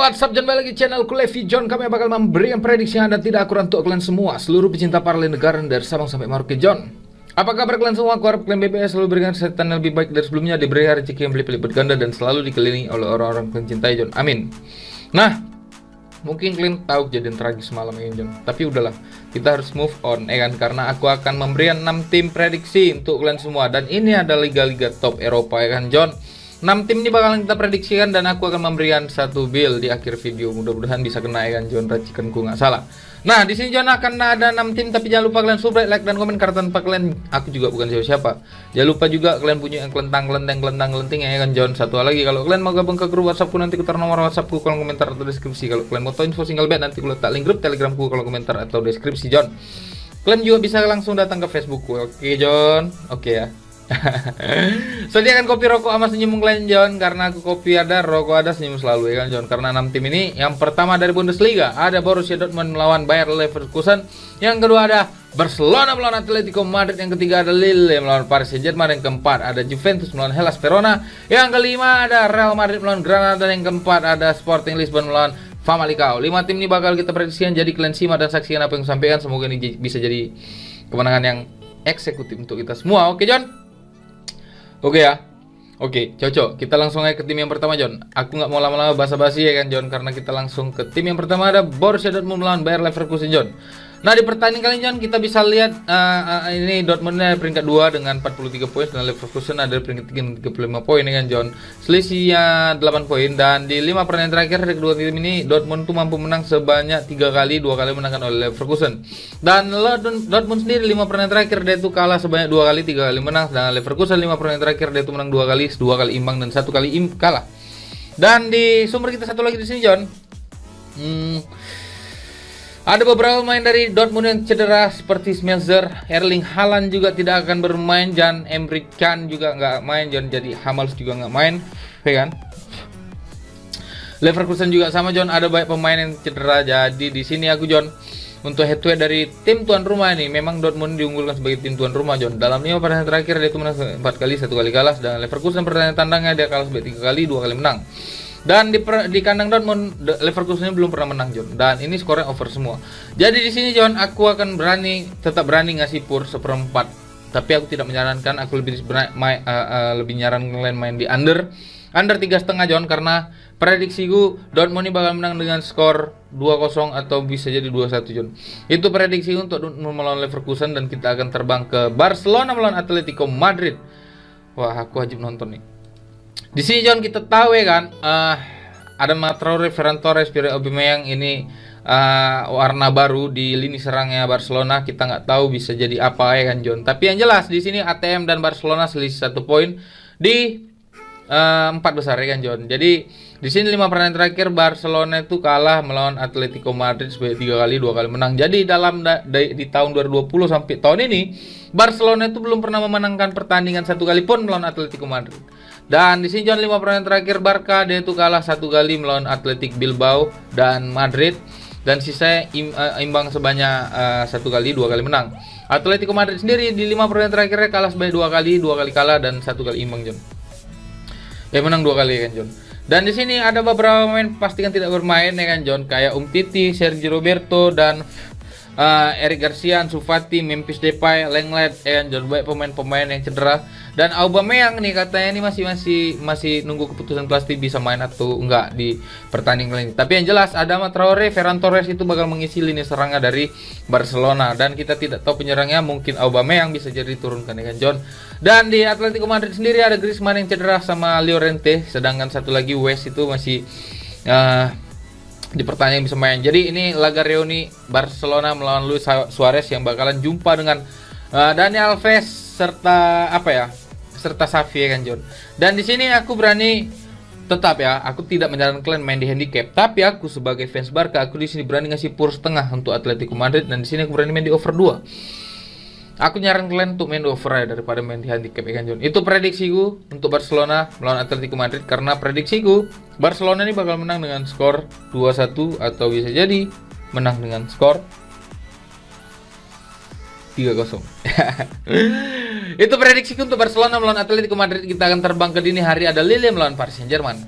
What's up, John, balik lagi channel Levi John. Kami bakal memberikan prediksi yang ada tidak akurat untuk kalian semua, seluruh pecinta paralel negara dari Sabang sampai Merauke. John, apa kabar kalian semua? Aku harap kalian BBS selalu berikan kesehatan yang lebih baik dari sebelumnya, diberi rezeki yang berlipat berganda dan selalu dikelilingi oleh orang-orang kalian cintai, John. Amin. Nah, mungkin kalian tahu kejadian tragis malam ini, John. Tapi udahlah, kita harus move on, ya kan? Karena aku akan memberikan 6 tim prediksi untuk kalian semua. Dan ini ada liga-liga top Eropa, ya kan, John? 6 tim ini bakalan kita prediksikan dan aku akan memberikan satu build di akhir video. Mudah-mudahan bisa kena, ya kan, John, racikanku nggak salah. Nah, di sini John akan ada 6 tim, tapi jangan lupa kalian subscribe, like, dan komen karena tanpa kalian aku juga bukan siapa-siapa. Jangan lupa juga kalian punya yang kelentang-kelenteng ya kan, John. Satu hal lagi, kalau kalian mau gabung ke grup WhatsAppku, nanti ku taruh nomor WhatsAppku kolom komentar atau deskripsi. Kalau kalian mau tahu info single bed, nanti ku letak link grup Telegramku kolom komentar atau deskripsi, John. Kalian juga bisa langsung datang ke Facebookku. Oke, John. Oke ya. Sediakan kopi, rokok, sama senyum kalian, John, karena aku kopi ada, rokok ada, senyum selalu, ya kan, John. Karena 6 tim ini, yang pertama dari Bundesliga ada Borussia Dortmund melawan Bayer Leverkusen, yang kedua ada Barcelona melawan Atletico Madrid, yang ketiga ada Lille melawan Paris Saint-Germain, yang keempat ada Juventus melawan Hellas Verona, yang kelima ada Real Madrid melawan Granada, dan yang keempat ada Sporting Lisbon melawan Famalicão. 5 tim ini bakal kita prediksikan, jadi kalian simak dan saksikan apa yang sampaikan. Semoga ini bisa jadi kemenangan yang eksekutif untuk kita semua. Oke, John? Oke ya. Oke, cocok. Kita langsung aja ke tim yang pertama, John. Aku nggak mau lama-lama basa-basi, ya kan, John, karena kita langsung ke tim yang pertama. Ada Borussia Dortmund melawan Bayer Leverkusen, John. Nah, di pertandingan kali ini, John, kita bisa lihat ini Dortmundnya peringkat 2 dengan 43 poin, dan Leverkusen ada peringkat 3 dengan 35 poin, ya kan, John. Selisihnya 8 poin, dan di 5 pertandingan terakhir dari kedua tim ini Dortmund tuh mampu menang sebanyak 3 kali, 2 kali menangkan oleh Leverkusen. Dan Dortmund sendiri 5 pertandingan terakhir dia itu kalah sebanyak 2 kali, 3 kali menang. Dan Leverkusen 5 pertandingan terakhir dia itu menang 2 kali, 2 kali imbang dan 1 kali kalah. Dan di sumber kita satu lagi di sini, John. Ada beberapa pemain dari Dortmund yang cedera seperti Schmelzer, Erling Haaland juga tidak akan bermain, dan Emre Can juga nggak main, John. Jadi Hummels juga nggak main, ya kan? Leverkusen juga sama, John. Ada banyak pemain yang cedera. Jadi di sini aku, John, untuk head to head dari tim tuan rumah ini, memang Dortmund diunggulkan sebagai tim tuan rumah, John. Dalam 5 pertandingan terakhir dia itu menang 4 kali, 1 kali kalah. Dan Leverkusen pertandingan tandangnya dia kalah sebanyak 3 kali, 2 kali menang. Dan di kandang Dortmund, Leverkusen belum pernah menang, John. Dan ini skornya over semua. Jadi di sini, John, aku akan tetap berani ngasih pur 1/4. Tapi aku tidak menyarankan. Aku lebih nyaran kalian main di under 3,5, John. Karena prediksiku Dortmund ini bakal menang dengan skor 2-0 atau bisa jadi 2-1, John. Itu prediksi untuk Dortmund melawan Leverkusen, dan kita akan terbang ke Barcelona melawan Atletico Madrid. Wah, aku wajib nonton nih. Di sini, John, kita tahu, ya kan, ada Traoré, Ferran Torres, Pierre Aubameyang ini warna baru di lini serangnya Barcelona. Kita nggak tahu bisa jadi apa, ya kan, John. Tapi yang jelas di sini ATM dan Barcelona selisih 1 poin di 4 besar, ya kan, John. Jadi di sini 5 pertandingan terakhir Barcelona itu kalah melawan Atletico Madrid sebanyak 3 kali, 2 kali menang. Jadi di tahun 2020 sampai tahun ini Barcelona itu belum pernah memenangkan pertandingan 1 kali pun melawan Atletico Madrid. Dan di sini, John, 5 pertandingan terakhir Barca dia itu kalah 1 kali melawan Athletic Bilbao dan Madrid, dan sisanya imbang sebanyak 1 kali, 2 kali menang. Atletico Madrid sendiri di 5 pertandingan terakhirnya kalah sebanyak 2 kali, 2 kali kalah dan 1 kali imbang, John. Menang 2 kali, kan, John. Dan di sini ada beberapa pemain pastikan tidak bermain, ya kan, John, kayak Umtiti, Sergio Roberto, dan Eric Garcia, Ansu Fati, Memphis Depay, Lenglet, ya kan, John. Baik pemain-pemain yang cedera. Dan Aubameyang nih katanya ini masih nunggu keputusan pasti bisa main atau enggak di pertandingan ini. Tapi yang jelas ada Traoré, Ferran Torres itu bakal mengisi lini serangnya dari Barcelona, dan kita tidak tahu penyerangnya, mungkin Aubameyang bisa jadi turunkan, ya kan, John. Dan di Atletico Madrid sendiri ada Griezmann yang cedera sama Llorente, sedangkan satu lagi West itu masih di pertandingan bisa main. Jadi ini laga reuni Barcelona melawan Luis Suarez yang bakalan jumpa dengan Dani Alves serta serta Xavi, ya kan, John. Dan di sini aku berani tetap, ya, aku tidak menyarankan kalian main di handicap, tapi aku sebagai fans Barca, aku di sini berani ngasih pur setengah untuk Atletico Madrid, dan di sini aku berani main di over 2. Aku nyaran kalian untuk main di over ya daripada main di handicap, ya kan, John. Itu prediksiku untuk Barcelona melawan Atletico Madrid, karena prediksiku Barcelona ini bakal menang dengan skor 2-1 atau bisa jadi menang dengan skor 3-0. Itu prediksi untuk Barcelona melawan Atletico Madrid. Kita akan terbang ke dini hari, ada Lille melawan Paris Saint-Germain.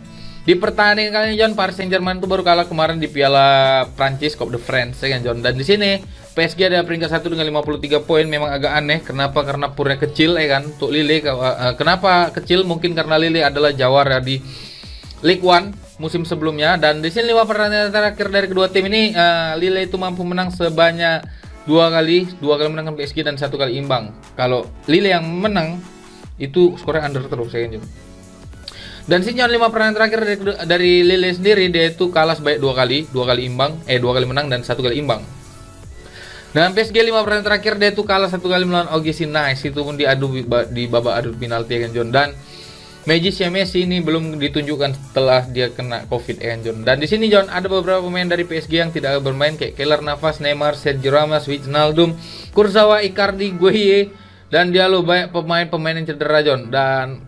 Di pertandingan kali ini John, Paris Saint-Germain itu baru kalah kemarin di Piala Prancis Coupe de France ya kan John. Dan di sini PSG ada peringkat 1 dengan 53 poin. Memang agak aneh, kenapa? Karena purnya kecil ya kan. Untuk Lille kenapa kecil? Mungkin karena Lille adalah jawara di Ligue 1 musim sebelumnya. Dan di sini 5 pertandingan terakhir dari kedua tim ini, Lille itu mampu menang sebanyak dua kali menangkan PSG dan 1 kali imbang. Kalau Lille yang menang itu skornya under terus ya kan John. Dan sini 5 pertandingan terakhir dari Lille sendiri, dia itu kalah sebanyak 2 kali imbang, 2 kali menang dan 1 kali imbang. Dan PSG 5 pertandingan terakhir dia itu kalah 1 kali melawan OGC Nice, itu pun diadu di babak adu penalti kan John. Dan Magicnya Messi ini belum ditunjukkan setelah dia kena Covid kan John. Dan di sini John ada beberapa pemain dari PSG yang tidak bermain kayak Keylor Navas, Neymar, Sergio Ramos, Wijnaldum, Kurzawa, Icardi, Gueye, dan Diallo. Banyak pemain-pemain yang cedera John. Dan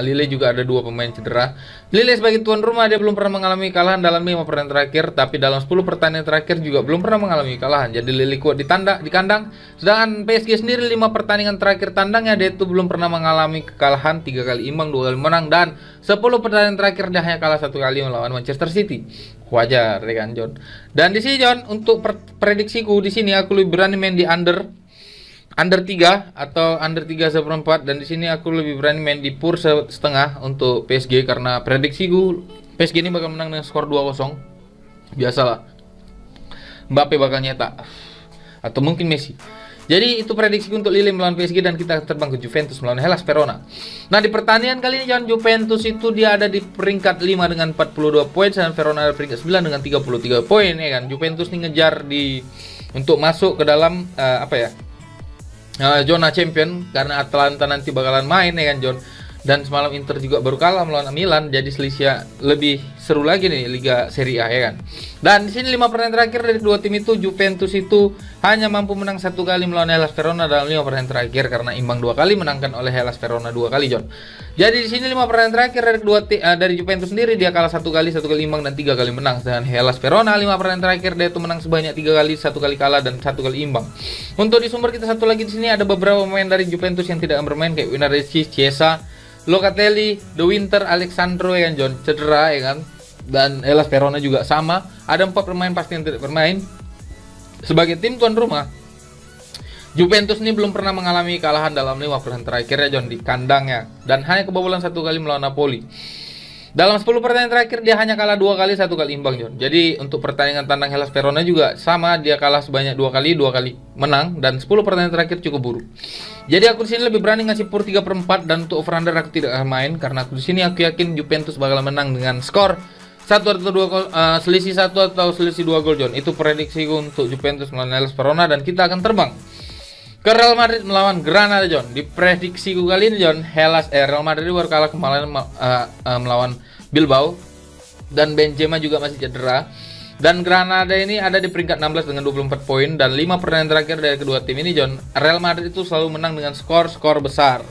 Lille juga ada 2 pemain cedera. Lille sebagai tuan rumah dia belum pernah mengalami kekalahan dalam 5 pertandingan terakhir, tapi dalam 10 pertandingan terakhir juga belum pernah mengalami kekalahan. Jadi Lille kuat di kandang. Sedangkan PSG sendiri 5 pertandingan terakhir tandangnya dia itu belum pernah mengalami kekalahan, 3 kali imbang, 2 kali menang, dan 10 pertandingan terakhir dia hanya kalah 1 kali melawan Manchester City. Wajar ya kan John. Dan di sini John, untuk prediksiku di sini aku lebih berani main di under 3 atau under 3/4, dan di sini aku lebih berani main di pur setengah untuk PSG karena prediksiku PSG ini bakal menang dengan skor 2-0. Biasalah. Mbappe bakal nyetak atau mungkin Messi. Jadi itu prediksiku untuk Lille melawan PSG, dan kita terbang ke Juventus melawan Hellas Verona. Nah, di pertandingan kali ini John, Juventus itu dia ada di peringkat 5 dengan 42 poin, dan Verona ada peringkat 9 dengan 33 poin ya kan. Juventus nih ngejar untuk masuk ke dalam zona champion karena Atalanta nanti bakalan main ya kan John. Dan semalam Inter juga baru kalah melawan Milan, jadi selisih lebih seru lagi nih Liga Serie A ya kan. Dan di sini 5 pertandingan terakhir dari kedua tim itu, Juventus itu hanya mampu menang 1 kali melawan Hellas Verona dalam 5 pertandingan terakhir, karena imbang 2 kali, menangkan oleh Hellas Verona 2 kali John. Jadi di sini 5 pertandingan terakhir dari Juventus sendiri, dia kalah 1 kali imbang dan 3 kali menang. Dan Hellas Verona 5 pertandingan terakhir dia itu menang sebanyak 3 kali, 1 kali kalah dan 1 kali imbang. Untuk di sumber kita satu lagi di sini ada beberapa pemain dari Juventus yang tidak bermain kayak Winardeschi, Chiesa, Locatelli, De Winter, Alexandro ya kan John, cedera ya kan. Dan Hellas Verona juga sama, ada 4 pemain pasti yang tidak bermain. Sebagai tim tuan rumah, Juventus ini belum pernah mengalami kekalahan dalam 5 pertandingan terakhir ya John, di kandangnya, dan hanya kebobolan 1 kali melawan Napoli. Dalam 10 pertandingan terakhir dia hanya kalah 2 kali, 1 kali imbang John. Jadi untuk pertandingan tandang Hellas Verona juga sama, dia kalah sebanyak 2 kali menang, dan 10 pertandingan terakhir cukup buruk. Jadi aku di sini lebih berani ngasih pur 3/4, dan untuk over under aku tidak akan main karena aku di sini aku yakin Juventus bakal menang dengan skor 1 atau 2 gol, selisih 1 atau selisih 2 gol John. Itu prediksiku untuk Juventus melawan Hellas Verona, dan kita akan terbang ke Real Madrid melawan Granada John. Di prediksiku kali ini John, Real Madrid baru kalah kemarin melawan Bilbao, dan Benzema juga masih cedera. Dan Granada ini ada di peringkat 16 dengan 24 poin, dan 5 pertandingan terakhir dari kedua tim ini John, Real Madrid itu selalu menang dengan skor besar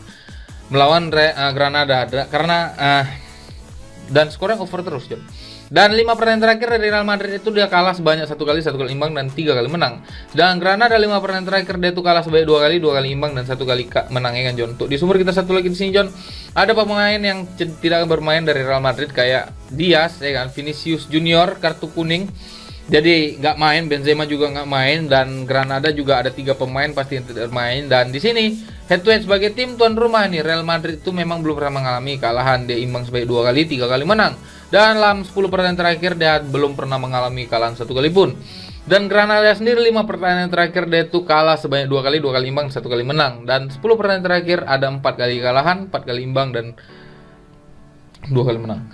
melawan Granada karena dan skornya over terus John. Dan 5 pertandingan terakhir dari Real Madrid itu dia kalah sebanyak 1 kali imbang dan 3 kali menang. Sedangkan Granada 5 pertandingan terakhir dia itu kalah sebanyak 2 kali imbang dan 1 kali menang ya kan John. Untuk di sumber kita satu lagi di sini John, ada pemain yang tidak bermain dari Real Madrid kayak Diaz ya kan, Vinicius Junior kartu kuning. Jadi nggak main, Benzema juga nggak main, dan Granada juga ada 3 pemain pasti yang tidak bermain. Dan di sini head to head sebagai tim tuan rumah nih, Real Madrid itu memang belum pernah mengalami kekalahan, dia imbang sebanyak 2 kali, 3 kali menang. Dan dalam 10 pertandingan terakhir dia belum pernah mengalami kekalahan 1 kali pun. Dan Granada sendiri 5 pertandingan terakhir dia itu kalah sebanyak 2 kali imbang, 1 kali menang. Dan 10 pertandingan terakhir ada 4 kali kekalahan, 4 kali imbang dan 2 kali menang.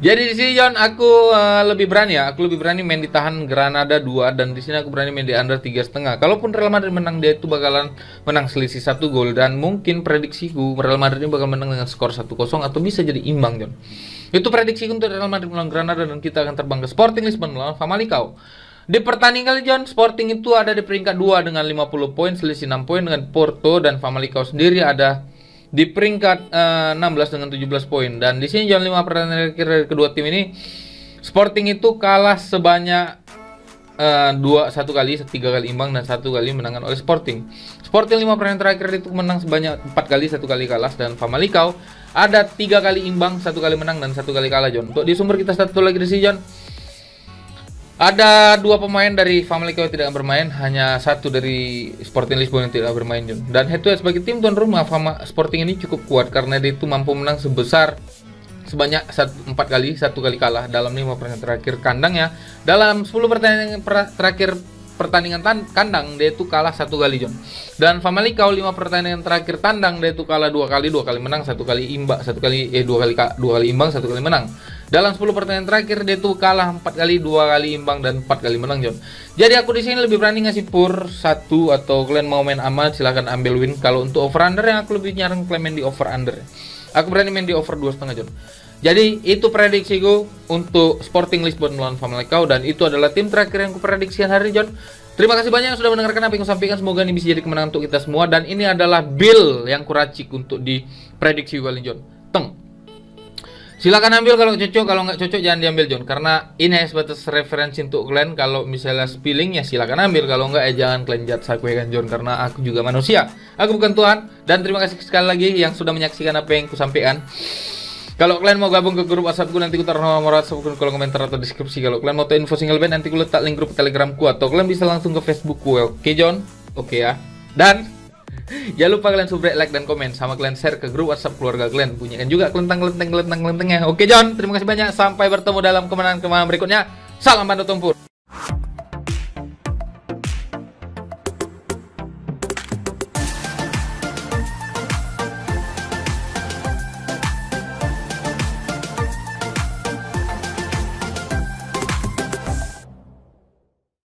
Jadi di sini John aku lebih berani main ditahan Granada 2, dan di sini aku berani main di under 3,5. Kalaupun Real Madrid menang, dia itu bakalan menang selisih 1 gol, dan mungkin prediksiku Real Madrid ini bakal menang dengan skor 1-0 atau bisa jadi imbang John. Itu prediksi untuk Real Madrid melawan Granada, dan kita akan terbang ke Sporting Lisbon melawan Famalicão. Di pertandingan kali John, Sporting itu ada di peringkat 2 dengan 50 poin, selisih 6 poin dengan Porto, dan Famalicão sendiri ada di peringkat 16 dengan 17 poin. Dan di sini John, 5 pertandingan terakhir dari kedua tim ini, Sporting itu kalah sebanyak 1 kali, 3 kali imbang dan 1 kali menangkan oleh Sporting. Sporting 5 pertandingan terakhir itu menang sebanyak 4 kali, 1 kali kalah. Dan Famalicão ada 3 kali imbang, 1 kali menang dan 1 kali kalah, John. Untuk di sumber kita satu lagi di sini, John. Ada 2 pemain dari Famalicão yang tidak bermain, hanya 1 dari Sporting Lisbon yang tidak bermain, John. Dan head to head sebagai tim tuan rumah, Sporting ini cukup kuat karena dia itu mampu menang sebanyak 4 kali, 1 kali kalah dalam 5 pertandingan terakhir kandangnya. Dalam 10 pertandingan terakhir pertandingan kandang dia itu kalah 1 kali, John. Dan Famalicão 5 pertandingan terakhir tandang dia itu kalah 2 kali, 2 kali menang, 1 kali imbang, 2 kali imbang, 1 kali menang. Dalam 10 pertandingan terakhir dia itu kalah 4 kali, 2 kali imbang dan 4 kali menang, John. Jadi aku di sini lebih berani ngasih pur 1, atau kalian mau main aman silahkan ambil win. Kalau untuk over under yang aku lebih nyaran kalian main di over under. Aku berani main di over 2,5, John. Jadi itu prediksiku untuk Sporting Lisbon melawan Famalicão, dan itu adalah tim terakhir yang aku prediksikan hari ini, John. Terima kasih banyak yang sudah mendengarkan apa yang aku sampaikan. Semoga ini bisa jadi kemenangan untuk kita semua. Dan ini adalah bill yang kuracik untuk di prediksi kali, John. Silakan ambil kalau cocok, kalau nggak cocok jangan diambil, John. Karena ini hanya sebatas referensi untuk kalian. Kalau misalnya spilling ya silakan ambil, kalau nggak jangan kalian judge aku ya kan, John. Karena aku juga manusia, aku bukan Tuhan. Dan terima kasih sekali lagi yang sudah menyaksikan apa yang aku sampaikan. Kalau kalian mau gabung ke grup WhatsApp gue, nanti gue taruh nomor WhatsApp gue kolom komentar atau deskripsi. Kalau kalian mau tahu info single band, nanti gue letak link grup Telegram gue, atau kalian bisa langsung ke Facebook gue. Oke, John? Oke ya. Dan jangan lupa kalian subscribe, like, dan komen, sama kalian share ke grup WhatsApp keluarga kalian. Bunyikan juga kelenteng-kelenteng-kelenteng-kelentengnya. Oke, John? Terima kasih banyak. Sampai bertemu dalam kemenangan berikutnya. Salam Bandot Tempur.